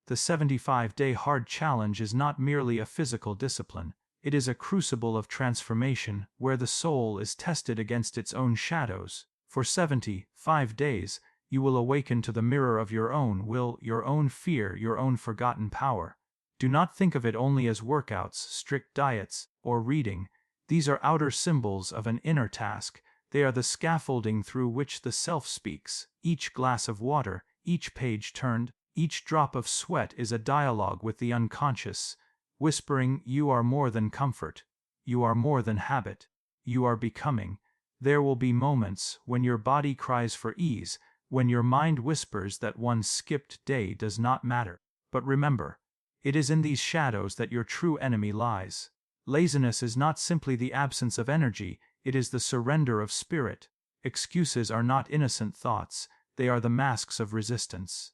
The 75-day hard challenge is not merely a physical discipline, it is a crucible of transformation where the soul is tested against its own shadows. For 75 days, you will awaken to the mirror of your own will, your own fear, your own forgotten power. Do not think of it only as workouts, strict diets, or reading. These are outer symbols of an inner task. They are the scaffolding through which the self speaks. Each glass of water, each page turned, each drop of sweat is a dialogue with the unconscious, whispering, "You are more than comfort. You are more than habit. You are becoming." There will be moments when your body cries for ease, when your mind whispers that one skipped day does not matter. But remember, it is in these shadows that your true enemy lies. Laziness is not simply the absence of energy, it is the surrender of spirit. Excuses are not innocent thoughts, they are the masks of resistance.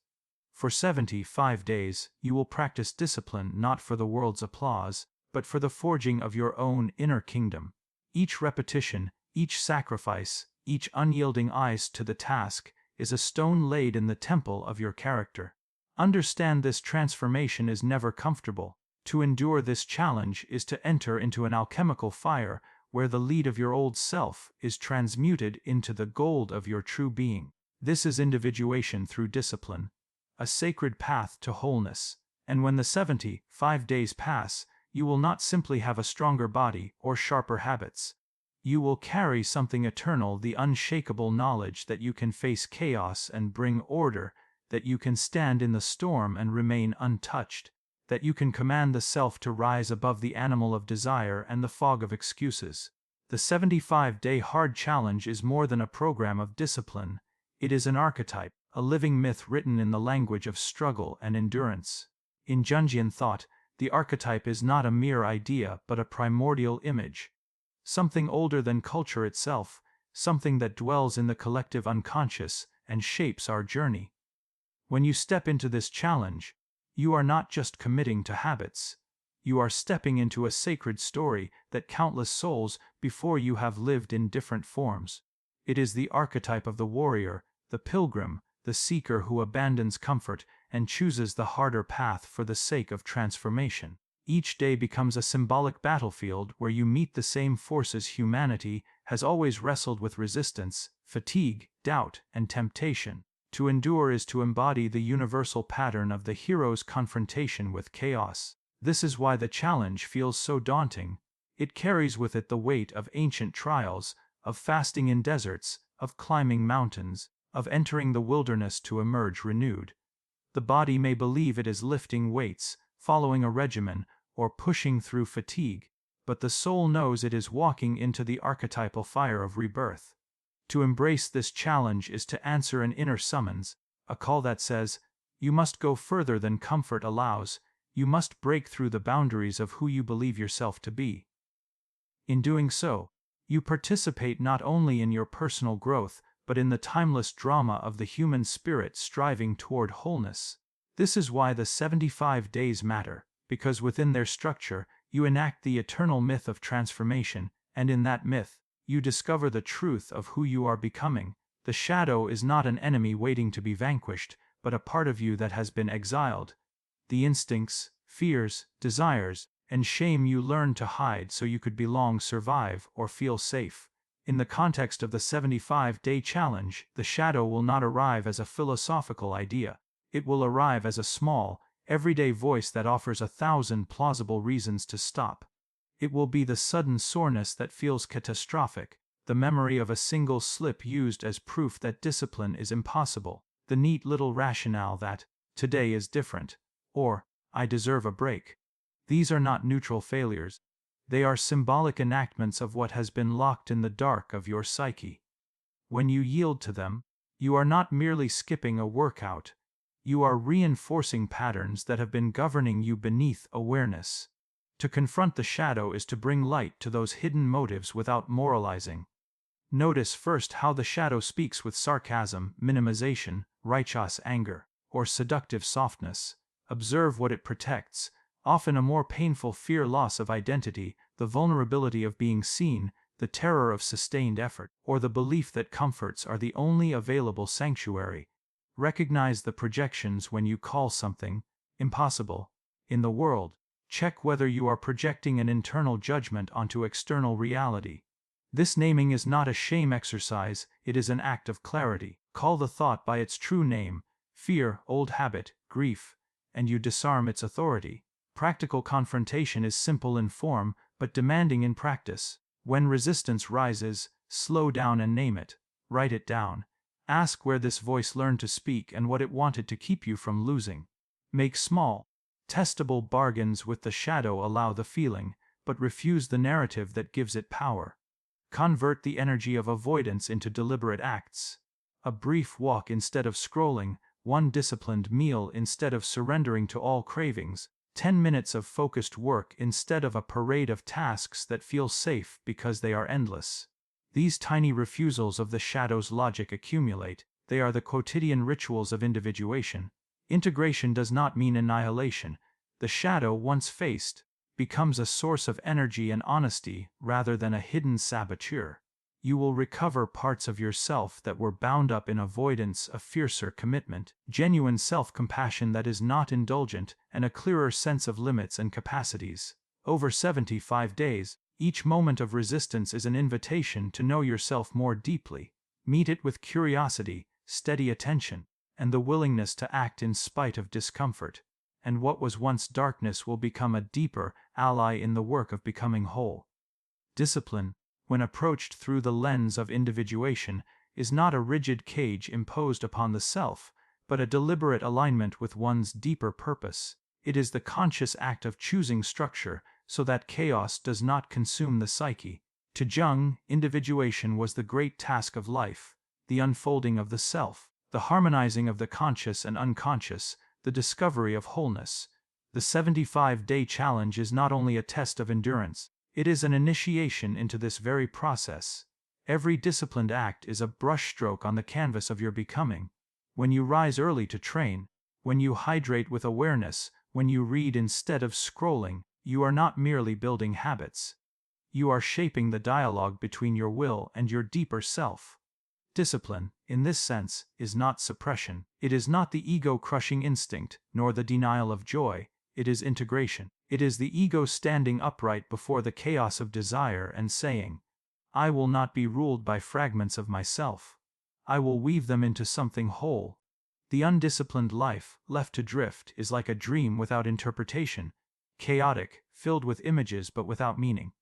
For 75 days, you will practice discipline not for the world's applause, but for the forging of your own inner kingdom. Each repetition, each sacrifice, each unyielding eyes to the task, is a stone laid in the temple of your character. Understand this transformation is never comfortable. To endure this challenge is to enter into an alchemical fire where the lead of your old self is transmuted into the gold of your true being. This is individuation through discipline, a sacred path to wholeness. And when the 75 days pass, you will not simply have a stronger body or sharper habits. You will carry something eternal, the unshakable knowledge that you can face chaos and bring order, that you can stand in the storm and remain untouched, that you can command the self to rise above the animal of desire and the fog of excuses. The 75-day hard challenge is more than a program of discipline, it is an archetype, a living myth written in the language of struggle and endurance. In Jungian thought, the archetype is not a mere idea but a primordial image. Something older than culture itself, something that dwells in the collective unconscious and shapes our journey. When you step into this challenge, you are not just committing to habits. You are stepping into a sacred story that countless souls before you have lived in different forms. It is the archetype of the warrior, the pilgrim, the seeker who abandons comfort and chooses the harder path for the sake of transformation. Each day becomes a symbolic battlefield where you meet the same forces humanity has always wrestled with: resistance, fatigue, doubt, and temptation. To endure is to embody the universal pattern of the hero's confrontation with chaos. This is why the challenge feels so daunting. It carries with it the weight of ancient trials, of fasting in deserts, of climbing mountains, of entering the wilderness to emerge renewed. The body may believe it is lifting weights, following a regimen, or pushing through fatigue, but the soul knows it is walking into the archetypal fire of rebirth. To embrace this challenge is to answer an inner summons, a call that says, you must go further than comfort allows, you must break through the boundaries of who you believe yourself to be. In doing so, you participate not only in your personal growth, but in the timeless drama of the human spirit striving toward wholeness. This is why the 75 days matter, because within their structure, you enact the eternal myth of transformation, and in that myth, you discover the truth of who you are becoming. The shadow is not an enemy waiting to be vanquished, but a part of you that has been exiled. The instincts, fears, desires, and shame you learned to hide so you could belong, survive, or feel safe. In the context of the 75-day challenge, the shadow will not arrive as a philosophical idea. It will arrive as a small, everyday voice that offers 1,000 plausible reasons to stop. It will be the sudden soreness that feels catastrophic, the memory of a single slip used as proof that discipline is impossible, the neat little rationale that, today is different, or, I deserve a break. These are not neutral failures. They are symbolic enactments of what has been locked in the dark of your psyche. When you yield to them, you are not merely skipping a workout. You are reinforcing patterns that have been governing you beneath awareness. To confront the shadow is to bring light to those hidden motives without moralizing. Notice first how the shadow speaks with sarcasm, minimization, righteous anger, or seductive softness. Observe what it protects, often a more painful fear: loss of identity, the vulnerability of being seen, the terror of sustained effort, or the belief that comforts are the only available sanctuary. Recognize the projections when you call something impossible. In the world, check whether you are projecting an internal judgment onto external reality. This naming is not a shame exercise, it is an act of clarity. Call the thought by its true name, fear, old habit, grief, and you disarm its authority. Practical confrontation is simple in form, but demanding in practice. When resistance rises, slow down and name it. Write it down. Ask where this voice learned to speak and what it wanted to keep you from losing. Make small, testable bargains with the shadow. Allow the feeling, but refuse the narrative that gives it power. Convert the energy of avoidance into deliberate acts. A brief walk instead of scrolling, one disciplined meal instead of surrendering to all cravings, 10 minutes of focused work instead of a parade of tasks that feel safe because they are endless. These tiny refusals of the shadow's logic accumulate. They are the quotidian rituals of individuation. Integration does not mean annihilation. The shadow, once faced, becomes a source of energy and honesty rather than a hidden saboteur. You will recover parts of yourself that were bound up in avoidance, a fiercer commitment, genuine self-compassion that is not indulgent, and a clearer sense of limits and capacities. Over 75 days, each moment of resistance is an invitation to know yourself more deeply. Meet it with curiosity, steady attention, and the willingness to act in spite of discomfort. And what was once darkness will become a deeper ally in the work of becoming whole. Discipline, when approached through the lens of individuation, is not a rigid cage imposed upon the self, but a deliberate alignment with one's deeper purpose. It is the conscious act of choosing structure so that chaos does not consume the psyche. To Jung, individuation was the great task of life, the unfolding of the self, the harmonizing of the conscious and unconscious, the discovery of wholeness. The 75-day challenge is not only a test of endurance, it is an initiation into this very process. Every disciplined act is a brushstroke on the canvas of your becoming. When you rise early to train, when you hydrate with awareness, when you read instead of scrolling, you are not merely building habits. You are shaping the dialogue between your will and your deeper self. Discipline, in this sense, is not suppression. It is not the ego-crushing instinct, nor the denial of joy. It is integration. It is the ego standing upright before the chaos of desire and saying, I will not be ruled by fragments of myself. I will weave them into something whole. The undisciplined life, left to drift, is like a dream without interpretation, chaotic, filled with images but without meaning.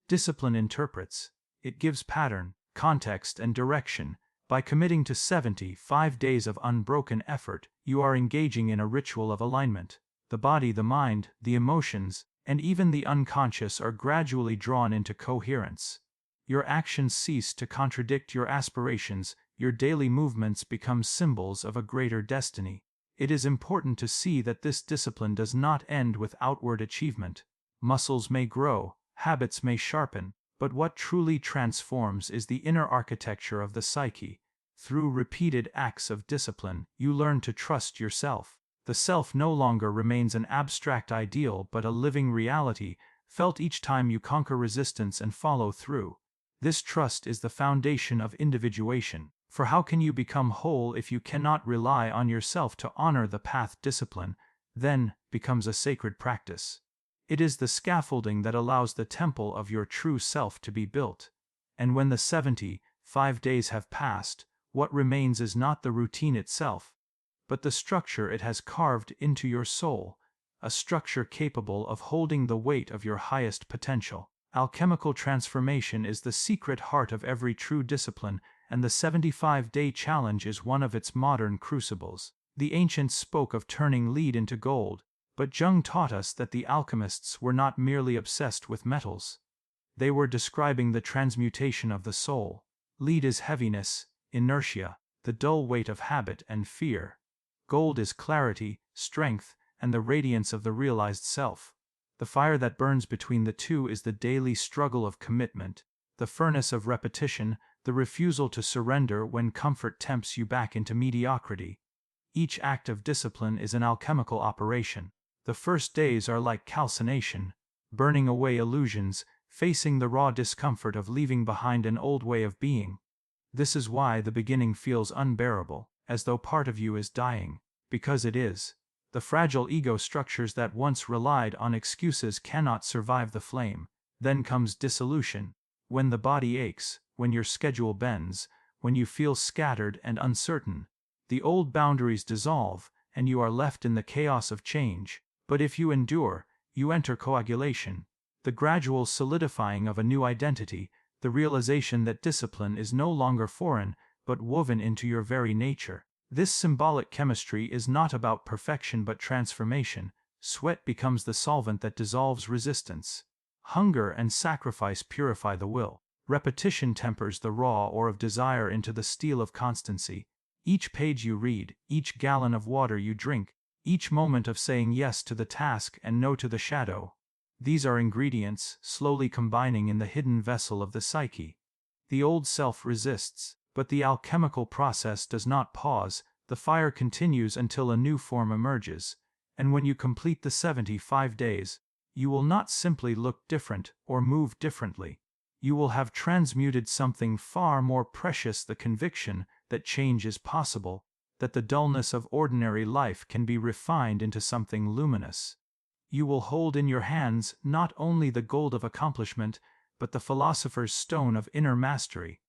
Discipline interprets. It gives pattern, context, and direction. By committing to 75 days of unbroken effort, you are engaging in a ritual of alignment. The body, the mind, the emotions, and even the unconscious are gradually drawn into coherence. Your actions cease to contradict your aspirations, your daily movements become symbols of a greater destiny. It is important to see that this discipline does not end with outward achievement. Muscles may grow, habits may sharpen, but what truly transforms is the inner architecture of the psyche. Through repeated acts of discipline, you learn to trust yourself. The self no longer remains an abstract ideal but a living reality, felt each time you conquer resistance and follow through. This trust is the foundation of individuation. For how can you become whole if you cannot rely on yourself to honor the path? Discipline, then, becomes a sacred practice. It is the scaffolding that allows the temple of your true self to be built. And when the 75 days have passed, what remains is not the routine itself, but the structure it has carved into your soul, a structure capable of holding the weight of your highest potential. Alchemical transformation is the secret heart of every true discipline, and the 75-day challenge is one of its modern crucibles. The ancients spoke of turning lead into gold, but Jung taught us that the alchemists were not merely obsessed with metals. They were describing the transmutation of the soul. Lead is heaviness, inertia, the dull weight of habit and fear. Gold is clarity, strength, and the radiance of the realized self. The fire that burns between the two is the daily struggle of commitment, the furnace of repetition, the refusal to surrender when comfort tempts you back into mediocrity. Each act of discipline is an alchemical operation. The first days are like calcination, burning away illusions, facing the raw discomfort of leaving behind an old way of being. This is why the beginning feels unbearable, as though part of you is dying, because it is. The fragile ego structures that once relied on excuses cannot survive the flame. Then comes dissolution. When the body aches, when your schedule bends, when you feel scattered and uncertain, the old boundaries dissolve, and you are left in the chaos of change. But if you endure, you enter coagulation, the gradual solidifying of a new identity, the realization that discipline is no longer foreign, but woven into your very nature. This symbolic chemistry is not about perfection but transformation. Sweat becomes the solvent that dissolves resistance. Hunger and sacrifice purify the will. Repetition tempers the raw ore of desire into the steel of constancy. Each page you read, each gallon of water you drink, each moment of saying yes to the task and no to the shadow. These are ingredients, slowly combining in the hidden vessel of the psyche. The old self resists, but the alchemical process does not pause. The fire continues until a new form emerges. And when you complete the 75 days, you will not simply look different or move differently. You will have transmuted something far more precious, the conviction that change is possible, that the dullness of ordinary life can be refined into something luminous. You will hold in your hands not only the gold of accomplishment, but the philosopher's stone of inner mastery.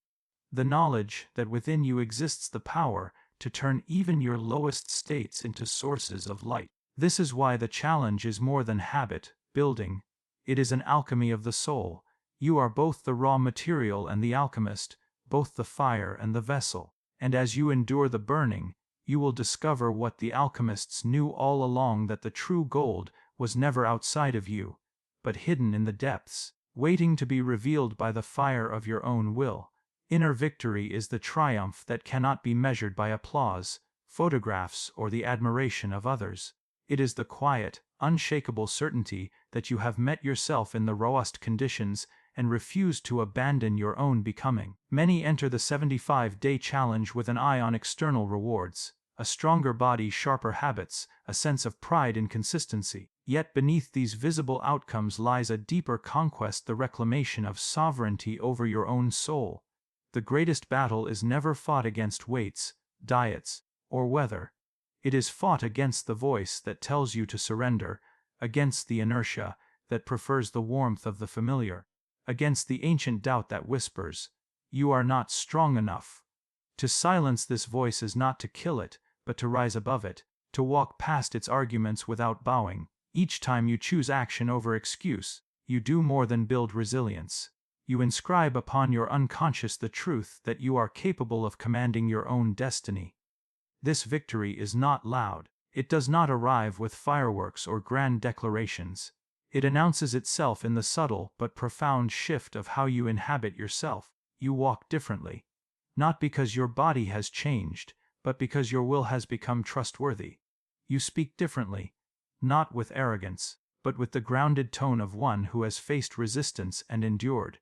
The knowledge that within you exists the power to turn even your lowest states into sources of light. This is why the challenge is more than habit building. It is an alchemy of the soul. You are both the raw material and the alchemist, both the fire and the vessel. And as you endure the burning, you will discover what the alchemists knew all along, that the true gold was never outside of you, but hidden in the depths, waiting to be revealed by the fire of your own will. Inner victory is the triumph that cannot be measured by applause, photographs, or the admiration of others. It is the quiet, unshakable certainty that you have met yourself in the rawest conditions and refused to abandon your own becoming. Many enter the 75-day challenge with an eye on external rewards, a stronger body, sharper habits, a sense of pride in consistency. Yet beneath these visible outcomes lies a deeper conquest, the reclamation of sovereignty over your own soul. The greatest battle is never fought against weights, diets, or weather. It is fought against the voice that tells you to surrender, against the inertia that prefers the warmth of the familiar, against the ancient doubt that whispers, "You are not strong enough." To silence this voice is not to kill it, but to rise above it, to walk past its arguments without bowing. Each time you choose action over excuse, you do more than build resilience. You inscribe upon your unconscious the truth that you are capable of commanding your own destiny. This victory is not loud. It does not arrive with fireworks or grand declarations. It announces itself in the subtle but profound shift of how you inhabit yourself. You walk differently. Not because your body has changed, but because your will has become trustworthy. You speak differently, not with arrogance, but with the grounded tone of one who has faced resistance and endured.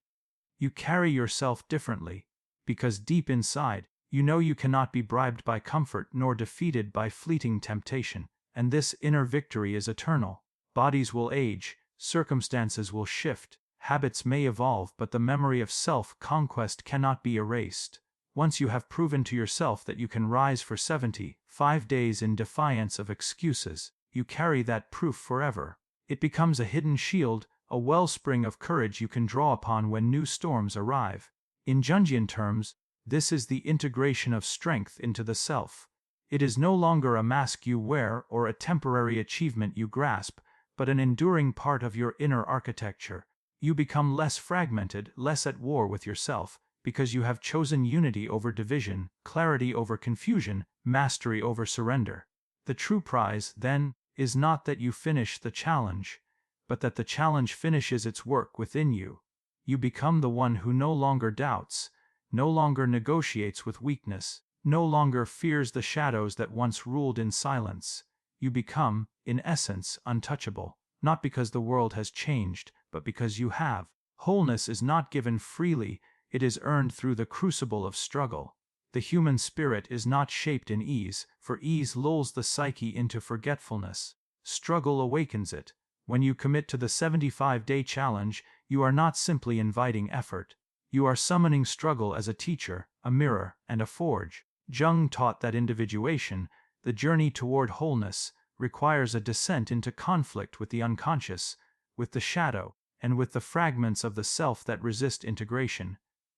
You carry yourself differently, because deep inside, you know you cannot be bribed by comfort nor defeated by fleeting temptation, and this inner victory is eternal. Bodies will age, circumstances will shift, habits may evolve, but the memory of self-conquest cannot be erased. Once you have proven to yourself that you can rise for 75 days in defiance of excuses, you carry that proof forever. It becomes a hidden shield, a wellspring of courage you can draw upon when new storms arrive. In Jungian terms, this is the integration of strength into the self. It is no longer a mask you wear or a temporary achievement you grasp, but an enduring part of your inner architecture. You become less fragmented, less at war with yourself, because you have chosen unity over division, clarity over confusion, mastery over surrender. The true prize, then, is not that you finish the challenge, but that the challenge finishes its work within you. You become the one who no longer doubts, no longer negotiates with weakness, no longer fears the shadows that once ruled in silence. You become, in essence, untouchable, not because the world has changed, but because you have. Wholeness is not given freely, it is earned through the crucible of struggle. The human spirit is not shaped in ease, for ease lulls the psyche into forgetfulness. Struggle awakens it. When you commit to the 75-day challenge, you are not simply inviting effort. You are summoning struggle as a teacher, a mirror, and a forge. Jung taught that individuation, the journey toward wholeness, requires a descent into conflict with the unconscious, with the shadow, and with the fragments of the self that resist integration.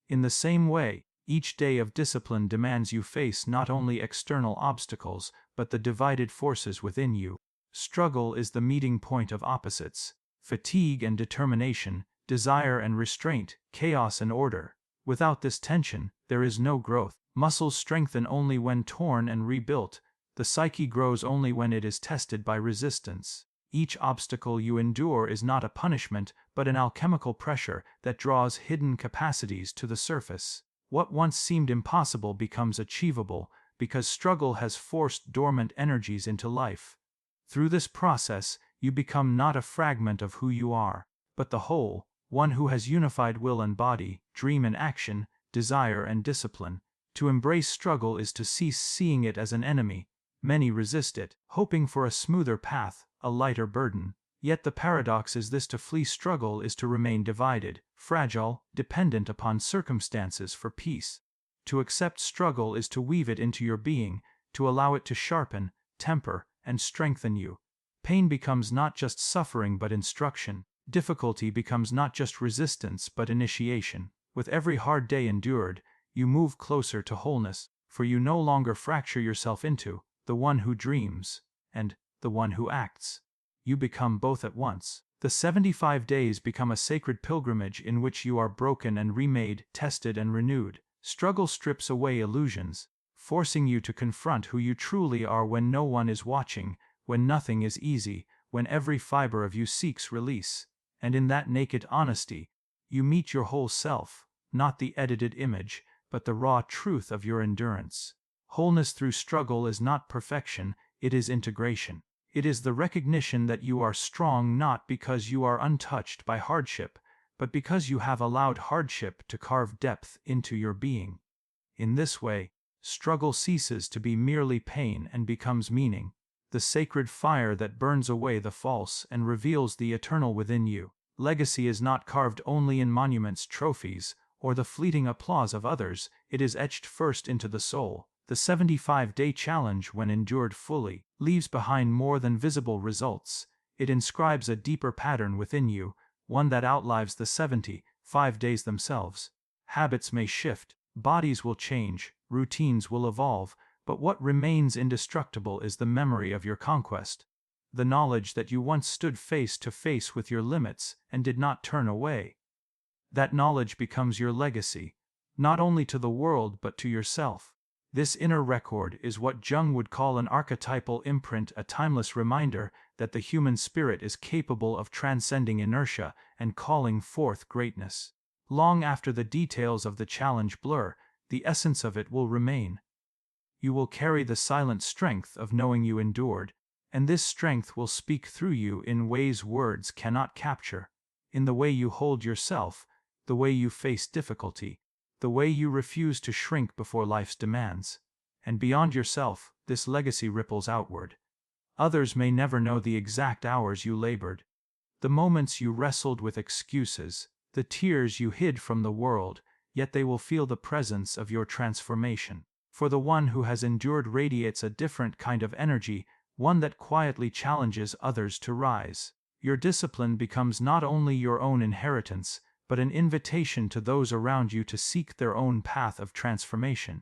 In the same way, each day of discipline demands you face not only external obstacles, but the divided forces within you. Struggle is the meeting point of opposites: fatigue and determination, desire and restraint, chaos and order. Without this tension, there is no growth. Muscles strengthen only when torn and rebuilt. The psyche grows only when it is tested by resistance. Each obstacle you endure is not a punishment, but an alchemical pressure that draws hidden capacities to the surface. What once seemed impossible becomes achievable, because struggle has forced dormant energies into life. Through this process, you become not a fragment of who you are, but the whole, one who has unified will and body, dream and action, desire and discipline. To embrace struggle is to cease seeing it as an enemy. Many resist it, hoping for a smoother path, a lighter burden. Yet the paradox is this: to flee struggle is to remain divided, fragile, dependent upon circumstances for peace. To accept struggle is to weave it into your being, to allow it to sharpen, temper, and strengthen you. Pain becomes not just suffering but instruction. Difficulty becomes not just resistance but initiation. With every hard day endured, you move closer to wholeness, for you no longer fracture yourself into the one who dreams and the one who acts. You become both at once. The 75 days become a sacred pilgrimage in which you are broken and remade, tested and renewed. Struggle strips away illusions, forcing you to confront who you truly are when no one is watching, when nothing is easy, when every fiber of you seeks release. And in that naked honesty, you meet your whole self, not the edited image, but the raw truth of your endurance. Wholeness through struggle is not perfection, it is integration. It is the recognition that you are strong not because you are untouched by hardship, but because you have allowed hardship to carve depth into your being. In this way, struggle ceases to be merely pain and becomes meaning, the sacred fire that burns away the false and reveals the eternal within you. Legacy is not carved only in monuments, trophies, or the fleeting applause of others, it is etched first into the soul. The 75-day challenge, when endured fully, leaves behind more than visible results. It inscribes a deeper pattern within you, one that outlives the 75 days themselves. Habits may shift, bodies will change, routines will evolve, but what remains indestructible is the memory of your conquest. The knowledge that you once stood face to face with your limits and did not turn away. That knowledge becomes your legacy, not only to the world but to yourself. This inner record is what Jung would call an archetypal imprint, a timeless reminder that the human spirit is capable of transcending inertia and calling forth greatness. Long after the details of the challenge blur, the essence of it will remain. You will carry the silent strength of knowing you endured, and this strength will speak through you in ways words cannot capture. In the way you hold yourself, the way you face difficulty, the way you refuse to shrink before life's demands. And beyond yourself, this legacy ripples outward. Others may never know the exact hours you labored, the moments you wrestled with excuses, the tears you hid from the world, yet they will feel the presence of your transformation. For the one who has endured radiates a different kind of energy, one that quietly challenges others to rise. Your discipline becomes not only your own inheritance, but an invitation to those around you to seek their own path of transformation.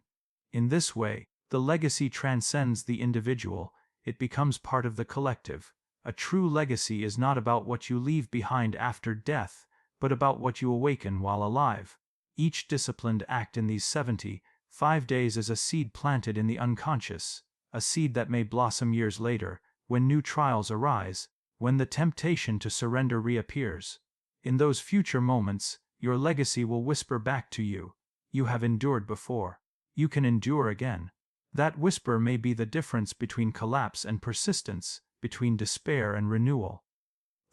In this way, the legacy transcends the individual, it becomes part of the collective. A true legacy is not about what you leave behind after death, but about what you awaken while alive. Each disciplined act in these 75 days is a seed planted in the unconscious, a seed that may blossom years later, when new trials arise, when the temptation to surrender reappears. In those future moments, your legacy will whisper back to you, "You have endured before. You can endure again." That whisper may be the difference between collapse and persistence, between despair and renewal.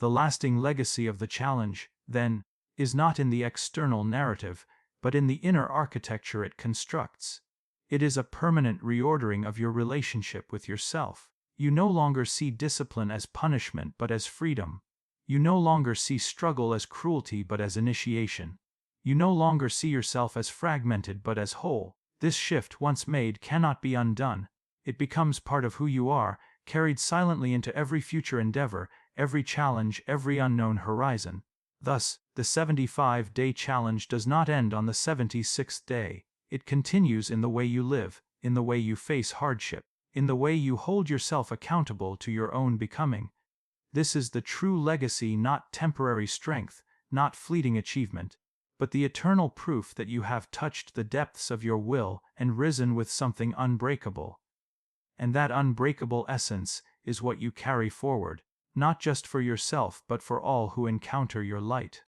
The lasting legacy of the challenge, then, is not in the external narrative, but in the inner architecture it constructs. It is a permanent reordering of your relationship with yourself. You no longer see discipline as punishment but as freedom. You no longer see struggle as cruelty but as initiation. You no longer see yourself as fragmented but as whole. This shift, once made, cannot be undone. It becomes part of who you are, carried silently into every future endeavor, every challenge, every unknown horizon. Thus, the 75-day challenge does not end on the 76th day. It continues in the way you live, in the way you face hardship, in the way you hold yourself accountable to your own becoming. This is the true legacy, not temporary strength, not fleeting achievement, but the eternal proof that you have touched the depths of your will and risen with something unbreakable. And that unbreakable essence is what you carry forward, not just for yourself but for all who encounter your light.